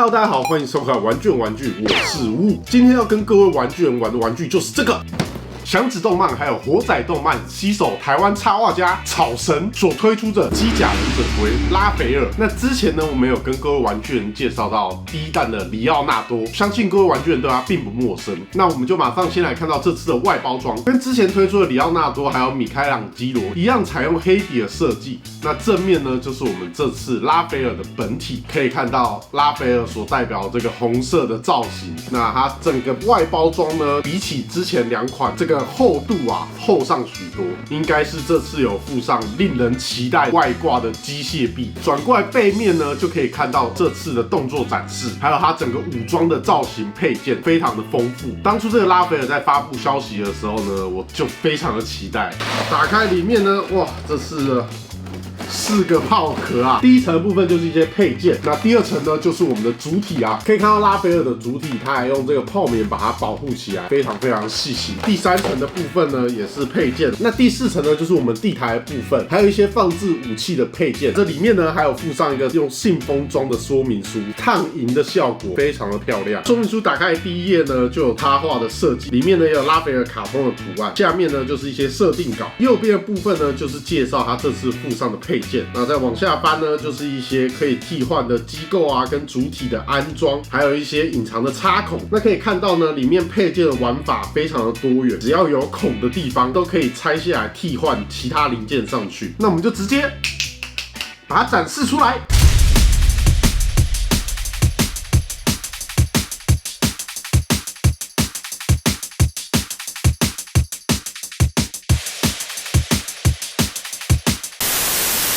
Hello， 大家好，欢迎收看玩具，我是雾。今天要跟各位玩具人玩的玩具就是这个。响指动漫还有火仔动漫携手台湾插画家草神所推出的机甲忍者龟拉斐尔。那之前呢，我们有跟各位玩具人介绍到第一弹的里奥纳多，相信各位玩具人对他并不陌生。那我们就马上先来看到这次的外包装，跟之前推出的里奥纳多还有米开朗基罗一样，采用黑底的设计。那正面呢，就是我们这次拉斐尔的本体，可以看到拉斐尔所代表这个红色的造型。那它整个外包装呢，比起之前两款这个厚度厚上许多，应该是这次有附上令人期待外挂的机械臂。转过来背面呢，就可以看到这次的动作展示，还有它整个武装的造型配件非常的丰富。当初这个拉斐尔在发布消息的时候呢，我就非常的期待。打开里面呢，哇，这是4个炮壳啊！第一层的部分就是一些配件，那第二层呢就是我们的主体啊。可以看到拉斐尔的主体，它还用这个泡棉把它保护起来，非常非常细心。第3层的部分呢也是配件，那第4层呢就是我们地台的部分，还有一些放置武器的配件。这里面呢还有附上一个用信封装的说明书，烫银的效果非常的漂亮。说明书打开第一页呢就有插画的设计，里面呢也有拉斐尔卡通的图案，下面呢就是一些设定稿，右边的部分呢就是介绍它这次附上的配件。那再往下翻呢，就是一些可以替换的机构啊，跟主体的安装，还有一些隐藏的插孔。那可以看到呢，里面配件的玩法非常的多元，只要有孔的地方都可以拆下来替换其他零件上去。那我们就直接把它展示出来。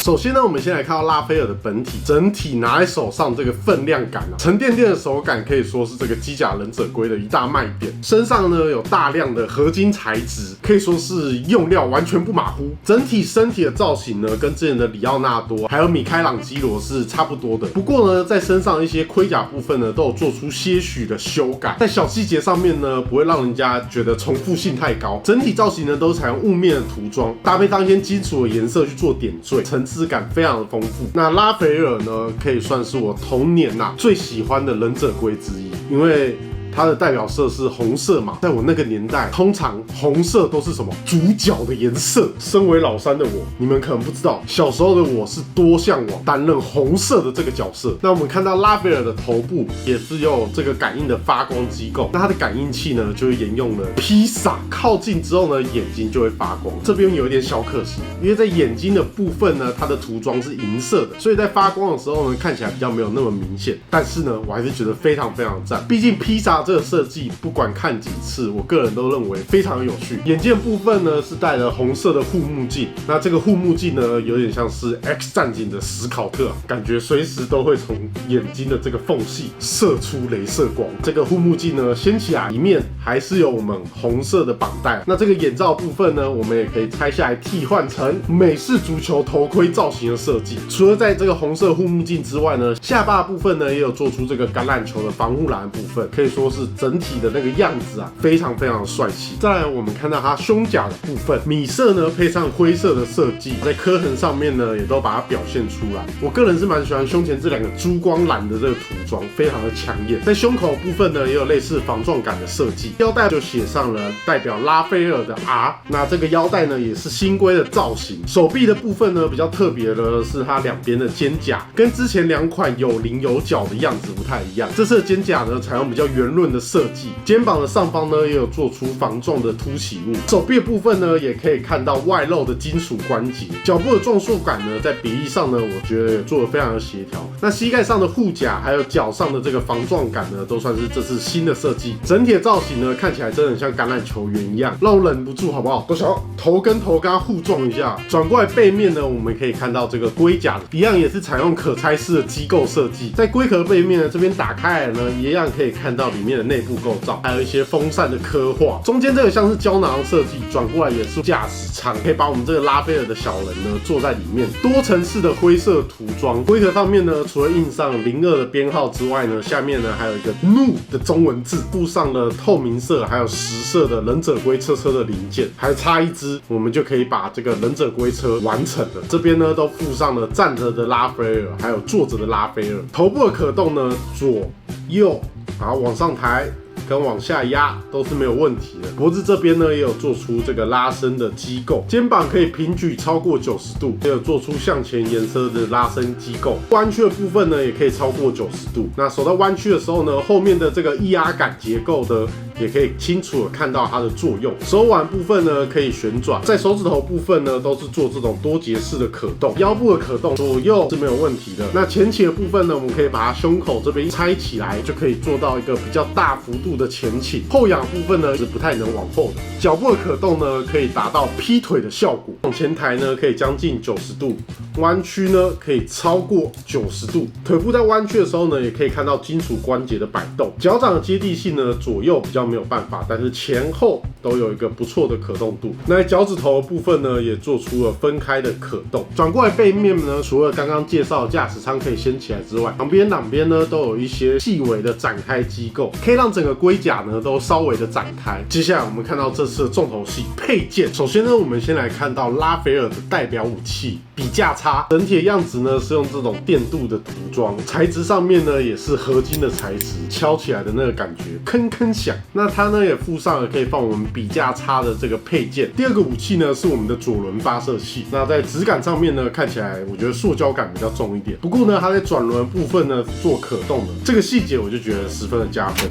首先呢，我们先来看到拉斐尔的本体，整体拿在手上这个分量感沉甸甸的手感可以说是这个机甲忍者龟的一大卖点。身上呢有大量的合金材质，可以说是用料完全不马虎。整体身体的造型呢，跟之前的里奥纳多还有米开朗基罗是差不多的。不过呢，在身上一些盔甲部分呢，都有做出些许的修改，在小细节上面呢，不会让人家觉得重复性太高。整体造型呢，都是采用雾面的涂装，搭配上一些金属的颜色去做点缀，质感非常的丰富。那拉斐尔呢，可以算是我童年最喜欢的忍者龟之一，因为它的代表色是红色嘛，在我那个年代，通常红色都是什么主角的颜色。身为老三的我，你们可能不知道，小时候的我是多向往担任红色的这个角色。那我们看到拉斐尔的头部也是有这个感应的发光机构，那它的感应器呢，就沿用了披萨，靠近之后呢，眼睛就会发光。这边有一点小可惜，因为在眼睛的部分呢，它的涂装是银色的，所以在发光的时候呢，看起来比较没有那么明显。但是呢，我还是觉得非常非常赞，毕竟披萨这个设计不管看几次，我个人都认为非常有趣。眼镜部分呢是戴了红色的护目镜，那这个护目镜呢有点像是 X 战警的史考特，感觉随时都会从眼睛的这个缝隙射出雷射光。这个护目镜呢掀起来，里面还是有我们红色的绑带。那这个眼罩部分呢，我们也可以拆下来替换成美式足球头盔造型的设计。除了在这个红色护目镜之外呢，下巴部分呢也有做出这个橄榄球的防护栏部分，可以说是整体的那个样子非常非常的帅气。再来，我们看到它胸甲的部分，米色呢配上灰色的设计，在刻痕上面呢也都把它表现出来。我个人是蛮喜欢胸前这2个珠光蓝的这个涂装，非常的抢眼。在胸口部分呢，也有类似防撞感的设计，腰带就写上了代表拉斐尔的 R。那这个腰带呢也是新规的造型。手臂的部分呢比较特别的是它两边的肩胛，跟之前2款有棱有角的样子不太一样。这次的肩胛呢采用比较圆润的设计，肩膀的上方呢也有做出防撞的凸起物，手臂的部分呢也可以看到外露的金属关节，脚部的壮硕感呢在比例上呢我觉得也做得非常的协调。那膝盖上的护甲还有脚上的这个防撞感呢都算是这次新的设计。整体的造型呢看起来真的很像橄榄球员一样，让我忍不住好不好都想要头跟头跟它互撞一下。转过来背面呢，我们可以看到这个龟甲一样也是采用可拆式的机构设计，在龟壳背面呢这边打开来呢，一样可以看到里面面的内部构造，还有一些风扇的刻画。中间这个像是胶囊设计，转过来也是驾驶舱，可以把我们这个拉斐尔的小人呢坐在里面。多层次的灰色涂装，龟壳上面呢除了印上02的编号之外呢，下面呢还有一个怒的中文字，附上了透明色还有10色的忍者龟车的零件，还差一只，我们就可以把这个忍者龟车完成了。这边呢都附上了站着的拉斐尔，还有坐着的拉斐尔。头部的可动呢，左右，然后往上抬跟往下压都是没有问题的。脖子这边呢也有做出这个拉伸的机构，肩膀可以平举超过90度，也有做出向前延伸的拉伸机构。弯曲的部分呢也可以超过90度。那手在弯曲的时候呢，后面的这个液压杆结构呢也可以清楚的看到它的作用。手腕部分呢可以旋转，在手指头部分呢都是做这种多节式的可动，腰部的可动左右是没有问题的。那前倾的部分呢，我们可以把它胸口这边拆起来，就可以做到一个比较大幅度的前倾。后仰部分呢是不太能往后的。脚部的可动呢可以达到劈腿的效果，往前抬呢可以将近90度，弯曲呢可以超过90度。腿部在弯曲的时候呢，也可以看到金属关节的摆动。脚掌的接地性呢，左右比较没有办法，但是前后都有一个不错的可动度。那脚趾头的部分呢，也做出了分开的可动。转过来背面呢，除了刚刚介绍的驾驶舱可以掀起来之外，旁边两边呢都有一些细微的展开机构，可以让整个龟甲呢都稍微的展开。接下来我们看到这次的重头戏配件。首先呢，我们先来看到拉斐尔的代表武器笔架叉，整体的样子呢是用这种电镀的涂装，材质上面呢也是合金的材质，敲起来的那个感觉铿铿响。那它呢也附上了可以放我们笔架叉的这个配件。第二个武器呢是我们的左轮发射器，那在质感上面呢看起来我觉得塑胶感比较重一点，不过呢它在转轮部分呢做可动的，这个细节我就觉得十分的加分。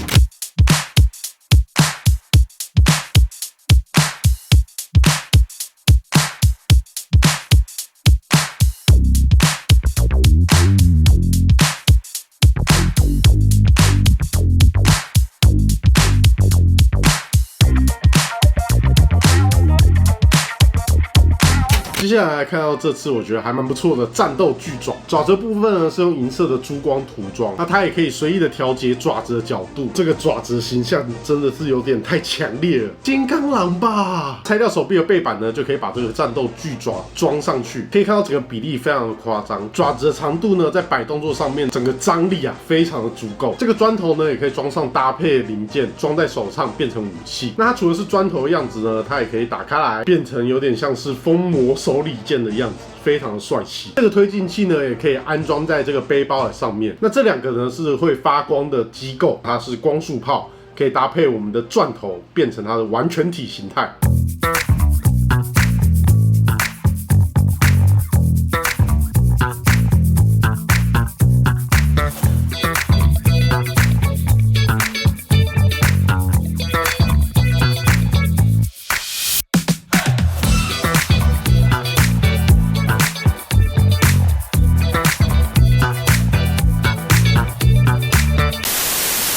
接下来看到这次我觉得还蛮不错的战斗巨爪，爪子部分呢是用银色的珠光涂装，那它也可以随意的调节爪子的角度。这个爪子的形象真的是有点太强烈了，金刚狼吧！拆掉手臂的背板呢，就可以把这个战斗巨爪装上去，可以看到整个比例非常的夸张。爪子的长度呢，在摆动作上面整个张力啊非常的足够。这个砖头呢也可以装上搭配的零件，装在手上变成武器。那它除了是砖头的样子呢，它也可以打开来变成有点像是风魔手里剑的样子，非常的帅气。这个推进器呢，也可以安装在这个背包的上面。那这两个呢是会发光的机构，它是光束炮，可以搭配我们的钻头，变成它的完全体形态。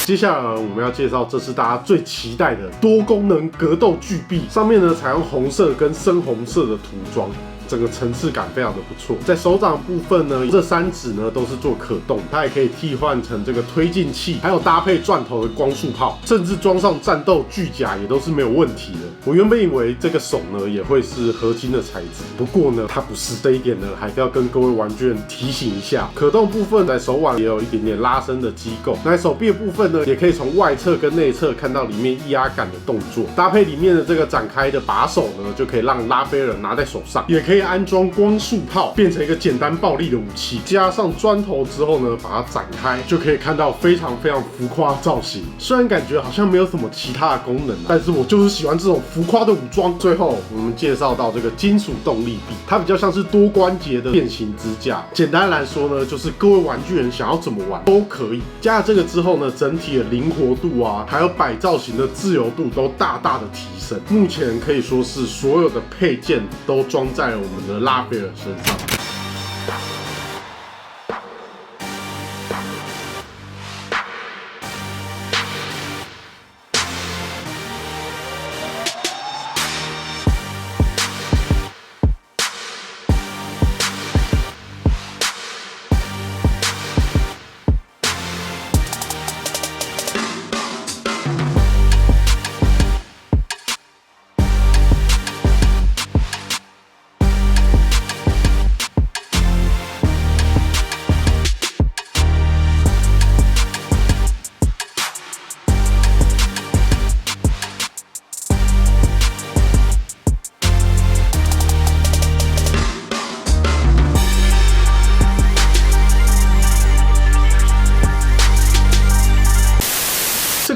接下来我们要介绍这是大家最期待的多功能格斗巨臂，上面呢采用红色跟深红色的涂装，整个层次感非常的不错。在手掌部分呢，这3指呢都是做可动，它也可以替换成这个推进器，还有搭配钻头的光束炮，甚至装上战斗巨甲也都是没有问题的。我原本以为这个手呢也会是合金的材质，不过呢它不是，这一点呢还是要跟各位玩具人提醒一下。可动部分在手腕也有一点点拉伸的机构，那手臂的部分呢也可以从外侧跟内侧看到里面液压杆的动作，搭配里面的这个展开的把手呢，就可以让拉斐尔拿在手上，也可以安装光束炮，变成一个简单暴力的武器。加上砖头之后呢，把它展开，就可以看到非常非常浮夸的造型。虽然感觉好像没有什么其他的功能，但是我就是喜欢这种浮夸的武装。最后我们介绍到这个金属动力臂，它比较像是多关节的变形支架。简单来说呢，就是各位玩具人想要怎么玩都可以。加了这个之后呢，整体的灵活度啊，还有摆造型的自由度都大大的提升。目前可以说是所有的配件都装在了我们的拉斐尔身上。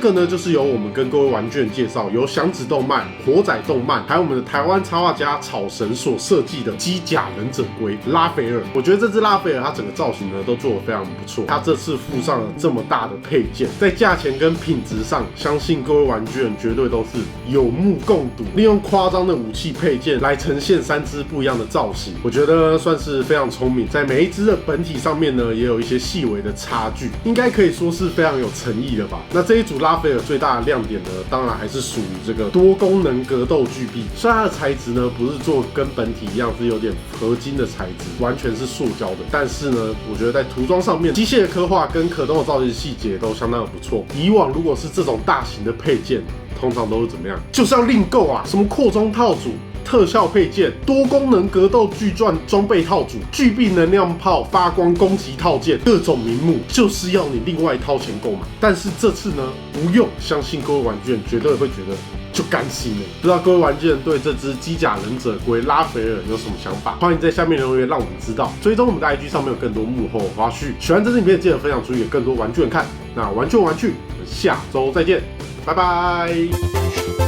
个呢就是由我们跟各位玩具人介绍，由响指动漫、火仔动漫，还有我们的台湾插画家草神所设计的机甲忍者龟拉斐尔。我觉得这只拉斐尔它整个造型呢都做得非常不错，它这次附上了这么大的配件，在价钱跟品质上，相信各位玩具人绝对都是有目共睹。利用夸张的武器配件来呈现3只不一样的造型，我觉得算是非常聪明。在每一只的本体上面呢，也有一些细微的差距，应该可以说是非常有诚意的吧。那这一组拉斐尔最大的亮点呢，当然还是属于这个多功能格斗巨臂。虽然它的材质呢不是做跟本体一样是有点合金的材质，完全是塑胶的，但是呢，我觉得在涂装上面，机械的刻画跟可动的造型细节都相当的不错。以往如果是这种大型的配件，通常都是怎么样？就是要另购啊，什么扩充套组、特效配件、多功能格斗巨钻装备套组、巨臂能量炮发光攻击套件，各种名目，就是要你另外掏钱购买。但是这次呢，不用，相信各位玩具人绝对会觉得就甘心了。不知道各位玩具人对这只机甲忍者龟拉斐尔有什么想法？欢迎在下面留言让我们知道。追踪我们的 IG 上面有更多幕后花絮。喜欢这支影片记得分享出去给更多玩具人看。那玩具，我们下周再见，拜拜。